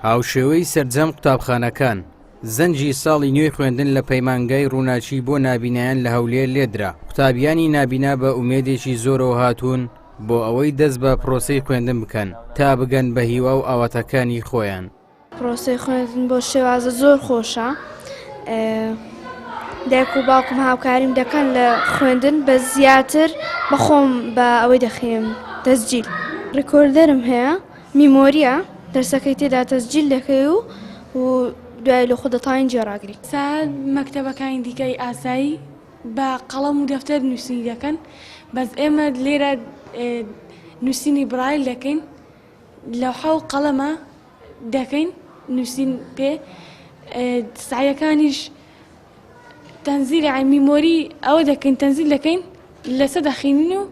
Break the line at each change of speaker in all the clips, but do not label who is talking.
هاوشێوەی سەرجەم قوتابخانەکان زەنجی ساڵی نوێی خوێندن لە پەیمانگای ڕووناچی بۆ نابینایان لە هەولێر لێدرا. قوتابیانی نابینا بە ئومێدێکی زۆرەوە هاتوون بۆ ئەوەی دەست بە پرۆسەی خوێندن بکەن تا بگەن بە هیوا و ئاواتەکانی خۆیان.
پرۆسەی خوێندن بۆ شێوازە زۆر خۆشە. دایک و باوکم هاوکاریم دەکەن لە خوێندن بە زیاتر بەخۆم بە ئەوەی دەخێم تەسجیل. ڕێکۆردەرم هەیە، میمۆریە، دەرسەکەی تێدا تەسجیل دەکەی و دوای لە خۆ دەتوانین جێڕاگری.
ساعات مەکتەبەکانی دیکەی ئاسایی بە قەڵەم و دەفتەر نووسینی دەکەن، بەس ئێمە لێرە نووسینی برایل دەکەین، لەوحە و قەڵەمە دەکەین نووسین پێ. سعیەکانیش تەنزیل میمۆری ئەوە دەکەین، تەنزیل دەکەین، لەسەر دەخینین و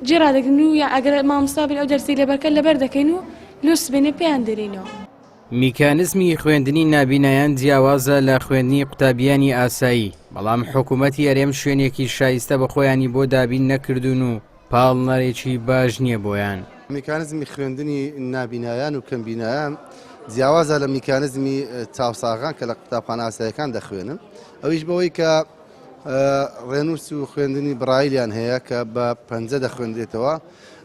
جێڕادەگرن و یا ئەگەر مامۆستا بێت ئەو دەرسی لەبەرکەن لەبەر دەکەین و لوس بێنێ پێیان دەرێنەوە.
میکانزمی خوێندنی نابینایان جیاوازە لە خوێندنی قوتابیانی ئاسایی، بەڵام حکوومەتی هەرێم شوێنێکی شایستە بە خۆیانی بۆ دابین نەکردوون و پاڵنەرێکی باش نییە بۆیان.
میکانزمی خوێندنی نابینایان و کەمبینایان جیاوازە لە میکانزمی چاوساغان کە لە قوتابخانە ئاساییەکان دەخوێنن، ئەویش بەوەی کە ڕێنووس و خوێندنی برایلیان هەیە کە بە پەنجە دەخوێندرێتەوە.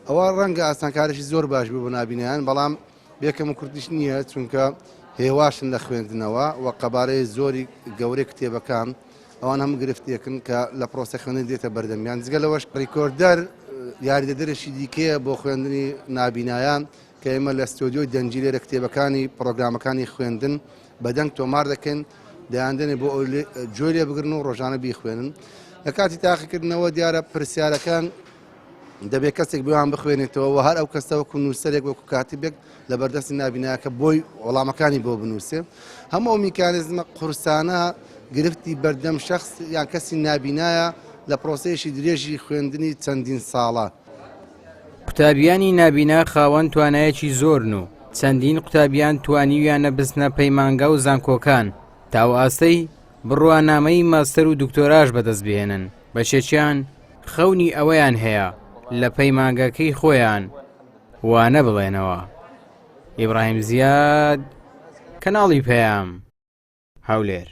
ئەوە ڕەنگە ئاسانکارێکی زۆر باش بوو بۆ نابینایان، بەڵام بێکەم و کوردیش نییە، چونکە هێواشن لە خوێندنەوە و قەبارەی زۆری گەورەی کتێبەکان ئەوان هەموو گرفتیەکن کە لە پرۆسە خوێندن دێتە بەردەمیان. جگەلەوەش ڕیکۆردەر یاریدەدەرێکی دیکەیە بۆ خوێندنی نابینایان کە ئێمە لە ستۆدیۆی دەنجی لێرە کتێبەکانی پرۆگرامەکانی خوێندن بەدەنگ تۆمار دەکەن، دەیاندێنێ بۆ جۆی لێ بگرن و ڕۆژانە بیخوێنن. لە کاتی تاقیکردنەوە دیارە پرسیارەکان دەبێت کەسێک بۆیان بخوێنێتەوە و هەر ئەو کەسە وەکو نووسەرێک وەکو کاتیبێک لە بەردەستی نابینایەکە بۆی وەڵامەکانی بۆ بنووسێ. هەموو ئەو میکانیزمە قورسانە گرفتی بەردەم شەخص یان کەسی نابینایە لە پرۆسەیەکی درێژی خوێندنی چەندین ساڵە.
قوتابیانی نابینا خاوەن توانایەکی زۆرن و چەندین قوتابیان توانیویانە بستنە پەیمانگا و زانکۆکان تاو ئاستەی بڕوانامەی ماستەر و دکتۆراژ بەدەست بهێنن. بەشێکیان خەونی ئەوەیان هەیە لە پەیمانگەکەی خۆیان وانە بڵێنەوە. ئیبراهیم زیاد، کەناڵی پەیام، هەولێر.